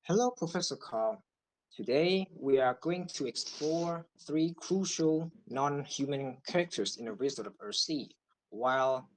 Hello, Professor Carl. Today we are going to explore three crucial non-human characters in the Wizard of Earthsea. While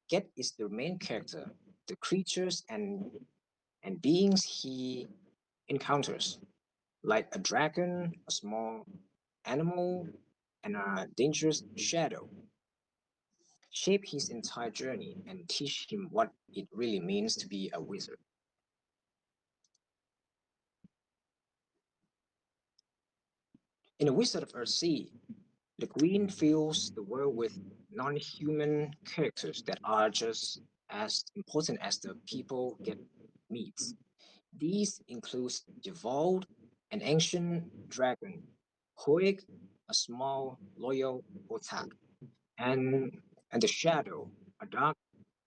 Get is the main character, the creatures and beings he encounters, like a dragon, a small animal, and a dangerous shadow, shape his entire journey and teach him what it really means to be a wizard. In the Wizard of Earthsea, the Queen fills the world with non-human characters that are just as important as the people get meets. These include Devold, an ancient dragon, Hoig, a small loyal otak, and the Shadow, a dark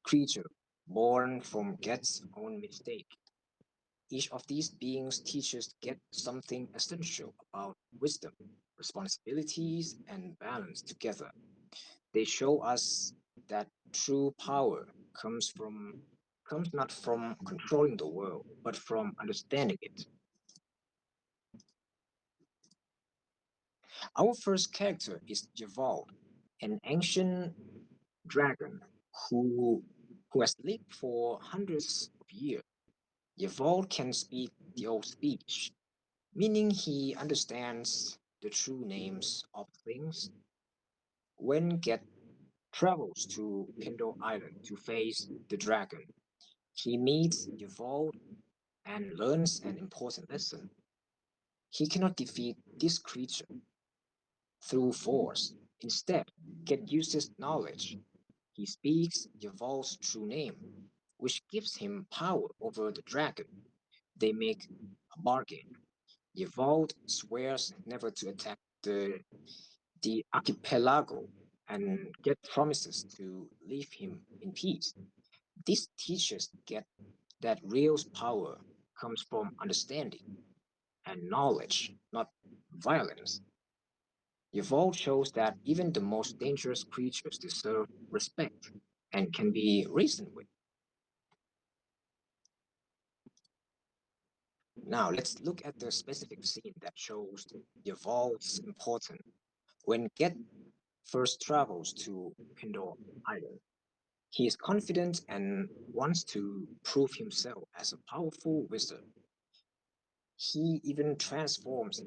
creature born from Get's own mistake. Each of these beings teaches Get something essential about wisdom, responsibilities, and balance together. They show us that true power comes not from controlling the world, but from understanding it. Our first character is Javald, an ancient dragon who who has lived for hundreds of years. Javald can speak the old speech, meaning he understands the true names of things. When Get travels to Pindo Island to face the dragon, he meets Evolve and learns an important lesson. He cannot defeat this creature through force. Instead, Get uses knowledge. He speaks Evolve's true name, which gives him power over the dragon. They make a bargain. Evolve swears never to attack the archipelago and Get promises to leave him in peace. This teaches Get that real power comes from understanding and knowledge, not violence. Evolve shows that even the most dangerous creatures deserve respect and can be reasoned with. Now, let's look at the specific scene that shows Evolve's importance. When Get first travels to Pandora Island, he is confident and wants to prove himself as a powerful wizard. He even transforms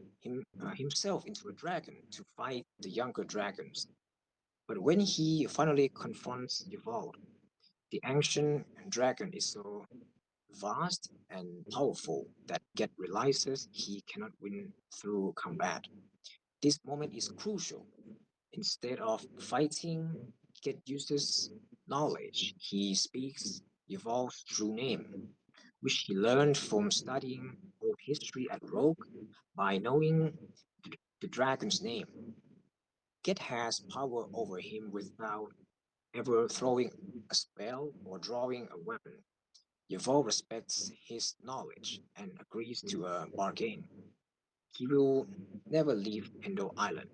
himself into a dragon to fight the younger dragons. But when he finally confronts Evolve, the ancient dragon is so vast and powerful that Get realizes he cannot win through combat. This moment is crucial. Instead of fighting, Get uses knowledge. He speaks Evolve's true name, which he learned from studying old history at Rogue by knowing the dragon's name. Get has power over him without ever throwing a spell or drawing a weapon. Yvonne respects his knowledge and agrees to a bargain. He will never leave Endo Island.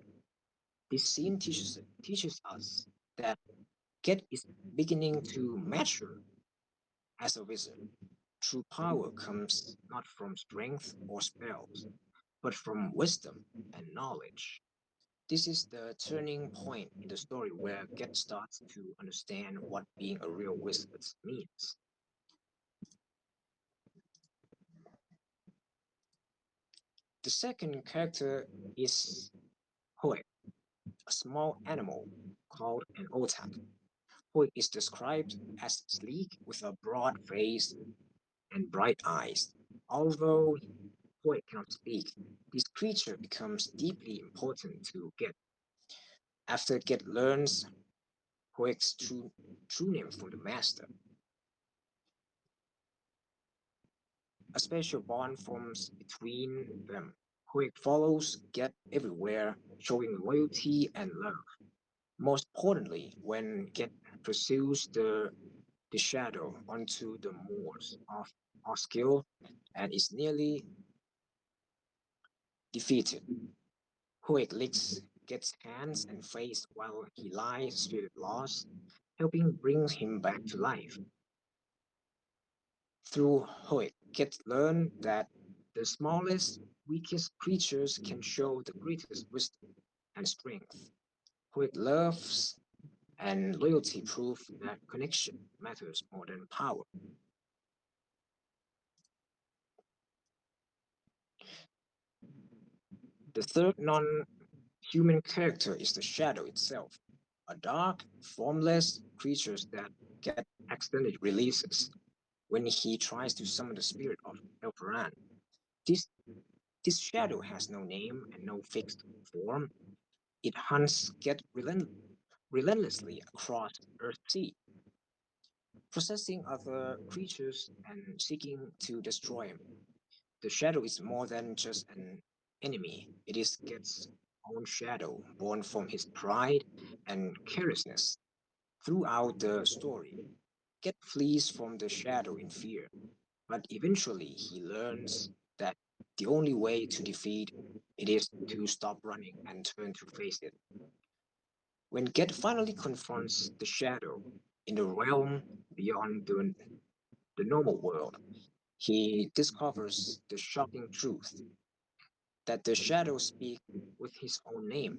This scene teaches us that Get is beginning to mature as a wizard. True power comes not from strength or spells, but from wisdom and knowledge. This is the turning point in the story where Get starts to understand what being a real wizard means. The second character is Hoek, a small animal called an otak. Hoek is described as sleek with a broad face and bright eyes. Although Hoek cannot speak, this creature becomes deeply important to Get. After Get learns Hoek's true name from the master, a special bond forms between them. Hoek follows Get everywhere, showing loyalty and love. Most importantly, when Get pursues the shadow onto the moors of Oskill and is nearly defeated, Hoek licks Get's hands and face while he lies spirit lost, helping bring him back to life. Through Hoek, Get learned that The smallest, weakest creatures can show the greatest wisdom and strength. Quick loves and loyalty prove that connection matters more than power. The third non human character is the shadow itself, a dark, formless creature that get accidentally releases when he tries to summon the spirit of Elperan. This, this shadow has no name and no fixed form. It hunts relentlessly across earthsea, possessing other creatures and seeking to destroy him. The shadow is more than just an enemy. It is Get's own shadow, born from his pride and carelessness. Throughout the story, Get flees from the shadow in fear, but eventually he learns that the only way to defeat it is to stop running and turn to face it. When Get finally confronts the shadow in the realm beyond the normal world, he discovers the shocking truth that the shadow speaks with his own name.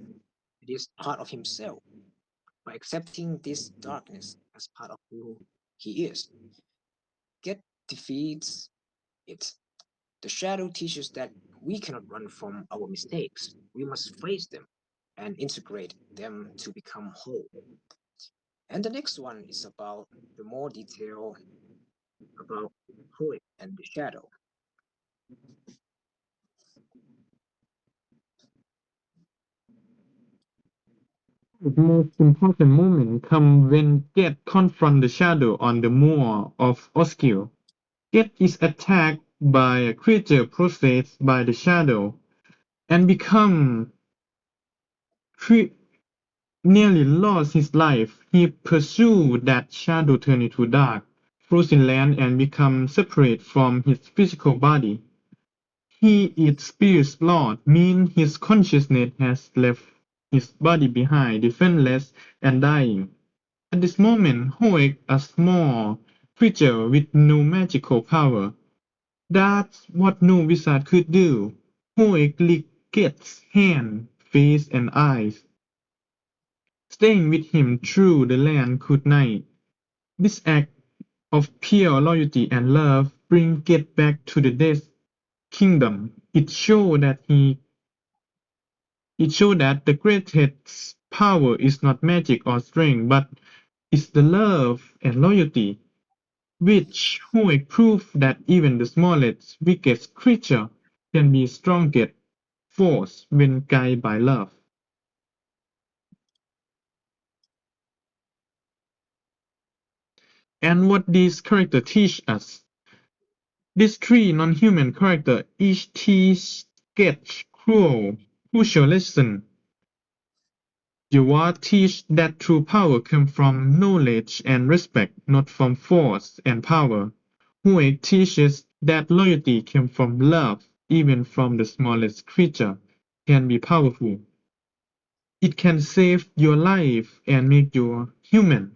It is part of himself. By accepting this darkness as part of who he is, Get defeats it. The shadow teaches that we cannot run from our mistakes. We must face them and integrate them to become whole. And the next one is about the more detail about Hoy and the shadow. The most important moment comes when Get confronts the shadow on the moor of Oskia. Get is attacked by a creature possessed by the shadow and become cre- nearly lost his life. He pursued that shadow turn into dark, frozen land and become separate from his physical body. He is spirit's lord, meaning his consciousness has left his body behind, defenseless and dying. At this moment, Hoek, a small creature with no magical power, that's what no wizard could do. Hoek licked Get's hand, face, and eyes, staying with him through the land good night. This act of pure loyalty and love brings Get back to the Death Kingdom. It showed that the greatest power is not magic or strength, but is the love and loyalty, which Hoek proved that even the smallest, weakest creature can be strongest force when guided by love. And what these characters teach us. These three non-human characters each teach sketch crucial lesson. Yuval teach that true power comes from knowledge and respect, not from force and power. Hue teaches that loyalty comes from love, even from the smallest creature can be powerful. It can save your life and make you human.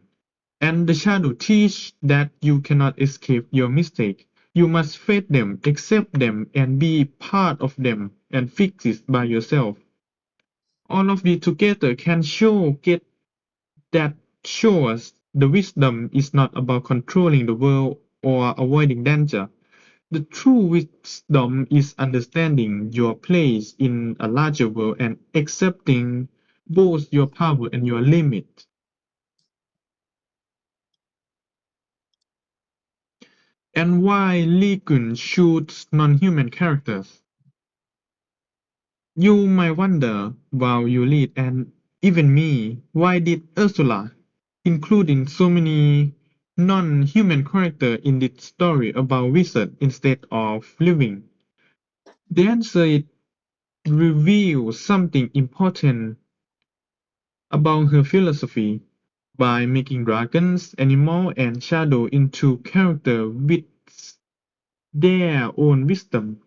And the shadow teach that you cannot escape your mistake. You must face them, accept them, and be part of them and fix it by yourself. All of these together can get that shows the wisdom is not about controlling the world or avoiding danger. The true wisdom is understanding your place in a larger world and accepting both your power and your limit. And why Lee Kun shoots non-human characters? You might wonder, while you read, and even me, why did Ursula, including so many non-human characters in this story about wizard instead of living? The answer is reveals something important about her philosophy by making dragons, animal, and shadow into characters with their own wisdom.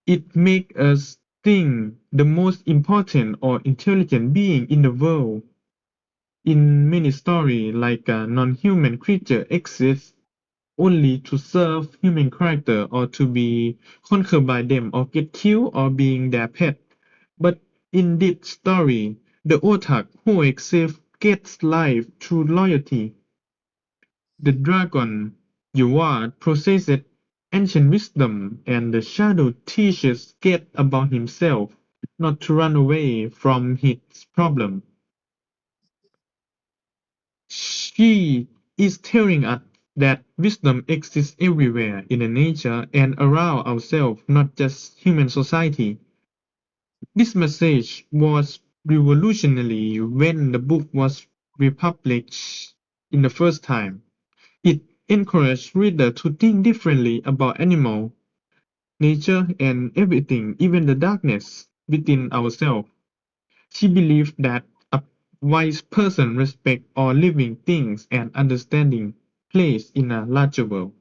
It makes us think the most important or intelligent being in the world. In many stories, like a non-human creature exists only to serve human character or to be conquered by them or get killed or being their pet. But in this story, the otak who accepts gets life through loyalty. The dragon, Yuward, possesses ancient wisdom, and the shadow teaches Get about himself, not to run away from his problem. She is telling us that wisdom exists everywhere in the nature and around ourselves, not just human society. This message was revolutionary when the book was republished in the first time. It encouraged readers to think differently about animal, nature, and everything, even the darkness within ourselves. She believed that a wise person respects all living things and understanding place in a larger world.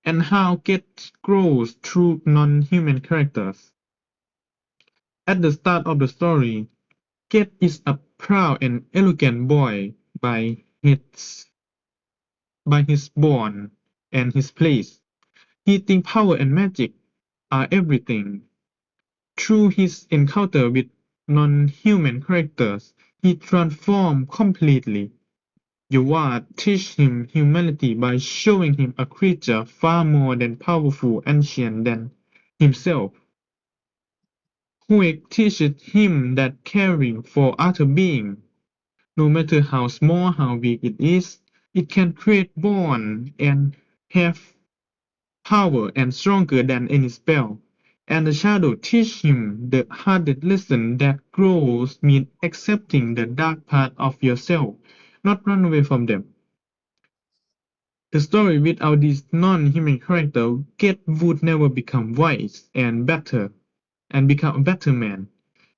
And how Get grows through non-human characters. At the start of the story, Get is a proud and elegant boy by his born and his place. He thinks power and magic are everything. Through his encounter with non-human characters, he transformed completely. Yuval teaches him humility by showing him a creature far more than powerful ancient than himself. Huek teaches him that caring for other beings, no matter how small, how big it is, it can create bond and have power and stronger than any spell. And the shadow teach him the hardest lesson that grows means accepting the dark part of yourself, not run away from them. The story without this non-human character, Get would never become wise and better and become a better man.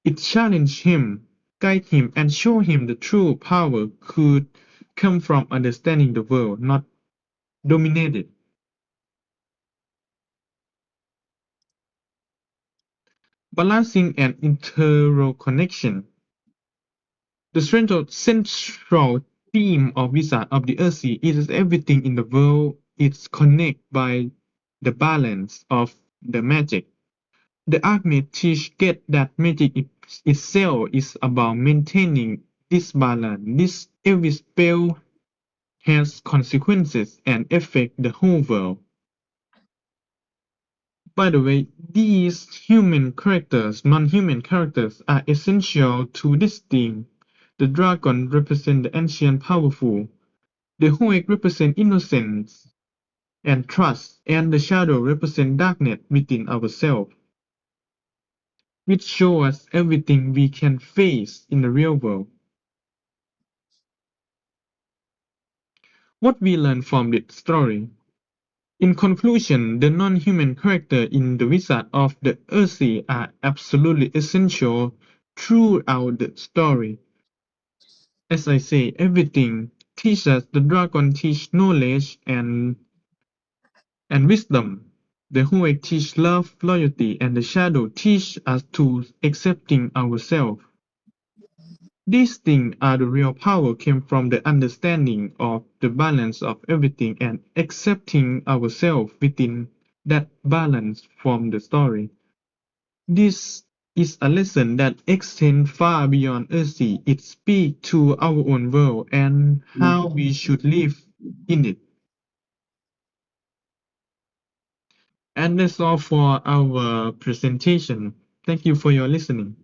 It challenged him, guide him, and show him the true power could come from understanding the world, not dominate it. Balancing and interconnection. The central theme of Wizard of the Earthsea is everything in the world is connected by the balance of the magic. The Archmage teach Get that magic itself is about maintaining this balance. This every spell has consequences and affect the whole world. By the way, these human characters, non-human characters, are essential to this theme. The dragon represents the ancient powerful, the Hoek represents innocence and trust, and the shadow represents darkness within ourselves, which show us everything we can face in the real world. What we learn from this story. In conclusion, the non-human characters in The Wizard of the Earthsea are absolutely essential throughout the story. As I say, everything teaches the dragon teach knowledge and wisdom. The Huek teach love, loyalty, and the shadow teach us to accepting ourselves. These things are the real power came from the understanding of the balance of everything and accepting ourselves within that balance from the story. This is a lesson that extends far beyond Earthsea. It speaks to our own world and how we should live in it. And that's all for our presentation. Thank you for your listening.